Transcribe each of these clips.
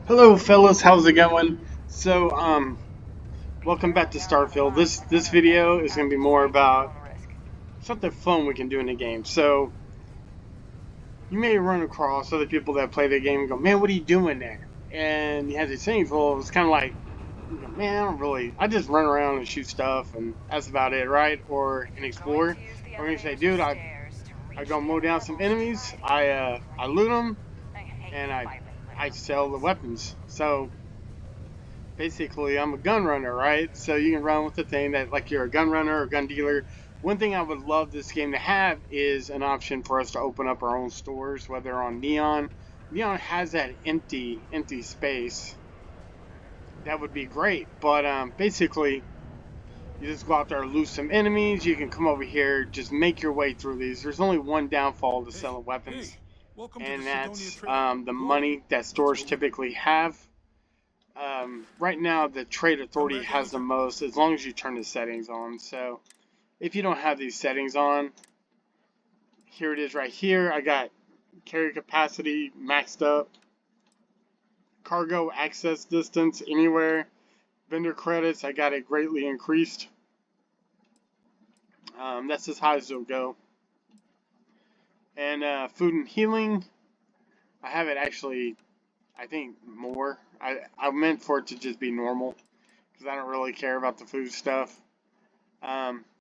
Hello, fellas. How's it going? So, welcome back to Starfield. This video is going to be more about something fun we can do in the game. So, you may run across other people that play the game and go, "Man, what are you doing there?" And you have these things. Well, it's kind of like, "Man, I just run around and shoot stuff, and that's about it, right?" Or an explore, or you say, "Dude, I go mow down some enemies. I loot them, and I sell the weapons." So basically I'm a gun runner, right? So you can run with the thing that like you're a gun runner or gun dealer. One thing I would love this game to have is an option for us to open up our own stores, whether on Neon. Neon has that empty space. That would be great. But basically, you just go out there, loot some enemies. You can come over here, just make your way through these. There's only one downfall to Hey, selling weapons, hey, welcome to the and Sidonia that's Trade. the Who are you? money that What's stores over? typically have. Right now, the trade Come authority back has the anytime. most as long as you turn the settings on. So if you don't have these settings on, here it is right here. I got carry capacity maxed up, cargo access distance anywhere, vendor credits, I got it greatly increased. That's as high as it'll go. And food and healing, I have it actually, I think, more. I meant for it to just be normal because I don't really care about the food stuff.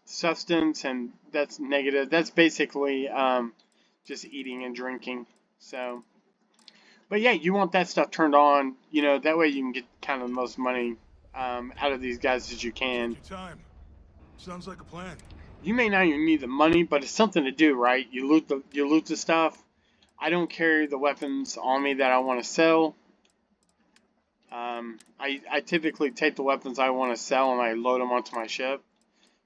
Substance, and that's negative. That's basically just eating and drinking. So, but yeah, you want that stuff turned on. That way you can get kind of the most money out of these guys as you Take can. your time. Sounds like a plan. You may not even need the money, but it's something to do, right? You loot the stuff. I don't carry the weapons on me that I want to sell. I typically take the weapons I want to sell and I load them onto my ship.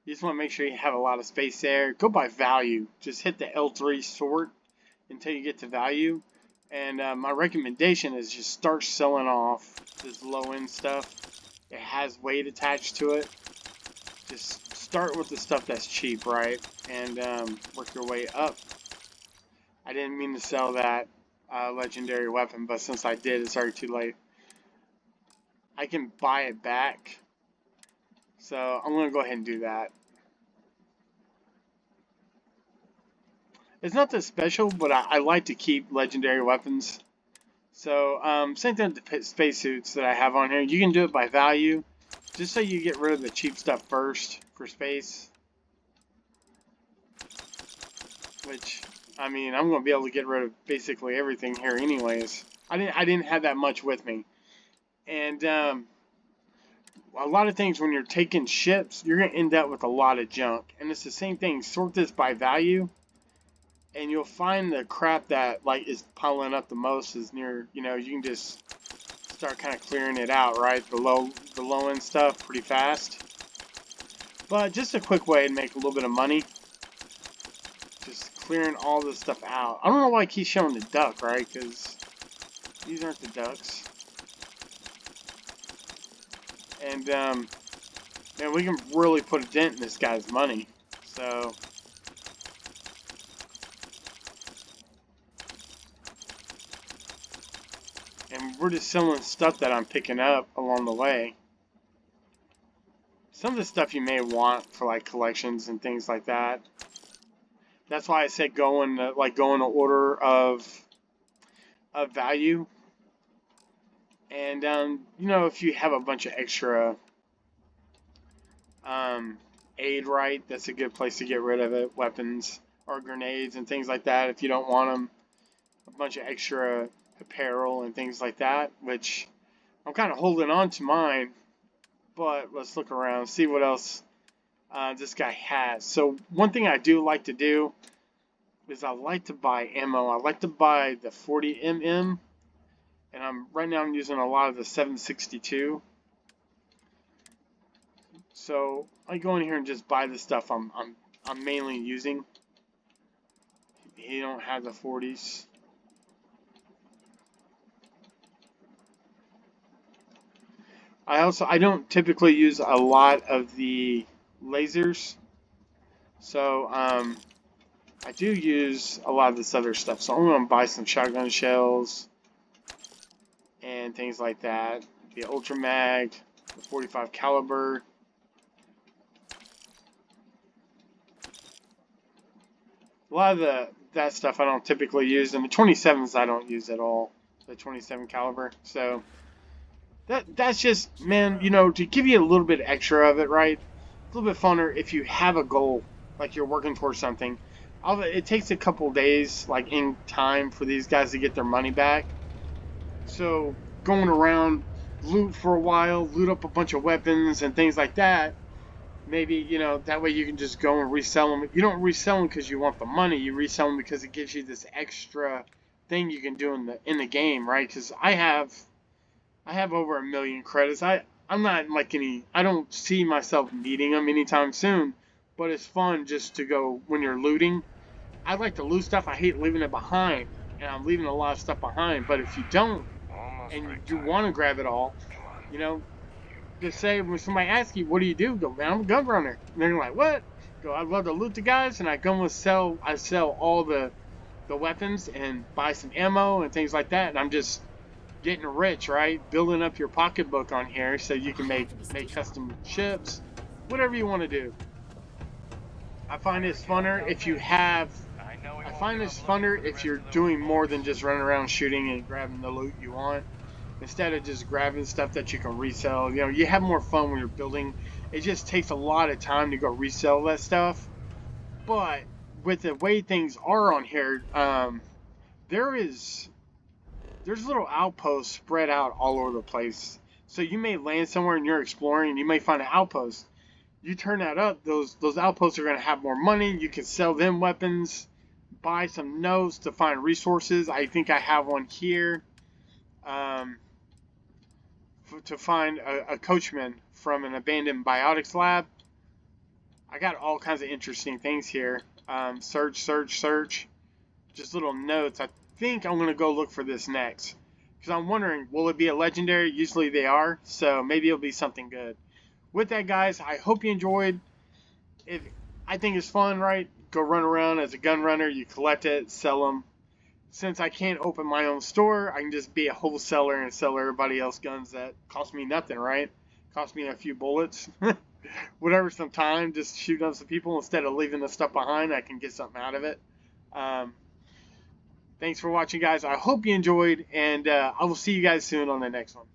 You just want to make sure you have a lot of space there. Go by value. Just hit the L3 sort until you get to value. And my recommendation is just start selling off this low end stuff. It has weight attached to it. Just start with the stuff that's cheap, right? And work your way up. I didn't mean to sell that legendary weapon, but since I did, it's already too late. I can buy it back. So I'm going to go ahead and do that. It's not that special, but I like to keep legendary weapons. So, same thing with the spacesuits that I have on here. You can do it by value, just so you get rid of the cheap stuff first for space. Which, I mean, I'm going to be able to get rid of basically everything here anyways. I didn't have that much with me. And, a lot of things when you're taking ships, you're going to end up with a lot of junk. And it's the same thing. Sort this by value, and you'll find the crap that like is piling up the most is near, you can just start kind of clearing it out, right? The low end stuff pretty fast. But just a quick way to make a little bit of money, just clearing all this stuff out. I don't know why I keep showing the duck, right? Because these aren't the ducks. And man, we can really put a dent in this guy's money. So and we're just selling stuff that I'm picking up along the way. Some of the stuff you may want for like collections and things like that. That's why I said go in order of value. And if you have a bunch of extra aid, right, that's a good place to get rid of it. Weapons or grenades and things like that. If you don't want them, a bunch of extra apparel and things like that. Which I'm kind of holding on to mine. But let's look around, see what else this guy has. So one thing I do like to do is I like to buy ammo. I like to buy the 40mm, and right now I'm using a lot of the 762. So I go in here and just buy the stuff I'm mainly using. He don't have the 40s. I don't typically use a lot of the lasers, so I do use a lot of this other stuff. So I'm gonna buy some shotgun shells and things like that. The Ultra Mag, the 45 caliber. A lot of that stuff I don't typically use, and the 27s I don't use at all. The 27 caliber. So that's just, man, you know, to give you a little bit extra of it, right? A little bit funner if you have a goal, like you're working towards something. It takes a couple days, like in time, for these guys to get their money back. So going around, loot for a while, loot up a bunch of weapons and things like that. Maybe, you know, that way you can just go and resell them. You don't resell them because you want the money. You resell them because it gives you this extra thing you can do in the game, right? Because I have over 1 million credits. I'm not like I don't see myself needing them anytime soon. But it's fun just to go when you're looting. I like to loot stuff. I hate leaving it behind, and I'm leaving a lot of stuff behind. But if you don't, and you want to grab it all, you know, just say when somebody asks you, "What do you do?" Go, "Man, I'm a gun runner." And they're like, "What?" Go, "I love to loot the guys, and I sell all the weapons and buy some ammo and things like that." And I'm just getting rich, right? Building up your pocketbook on here so you can make custom ships, whatever you want to do. I find it's funner if you have. I find this funner if you're doing more than just running around shooting and grabbing the loot you want. Instead of just grabbing stuff that you can resell, you know, you have more fun when you're building. It just takes a lot of time to go resell that stuff. But with the way things are on here, there's little outposts spread out all over the place. So you may land somewhere and you're exploring, and you may find an outpost. You turn that up, those outposts are going to have more money. You can sell them weapons, buy some notes to find resources. I think I have one here. To find a coachman from an abandoned biotics lab. I got all kinds of interesting things here. Search. Just little notes. I think I'm going to go look for this next. Because I'm wondering, will it be a legendary? Usually they are. So maybe it'll be something good. With that, guys, I hope you enjoyed. I think it's fun, right? Go run around as a gun runner. You collect it, sell them. Since I can't open my own store, I can just be a wholesaler and sell everybody else guns that cost me nothing, right? Cost me a few bullets. Whatever, some time, just shoot up some people instead of leaving the stuff behind. I can get something out of it. Thanks for watching, guys. I hope you enjoyed, and I will see you guys soon on the next one.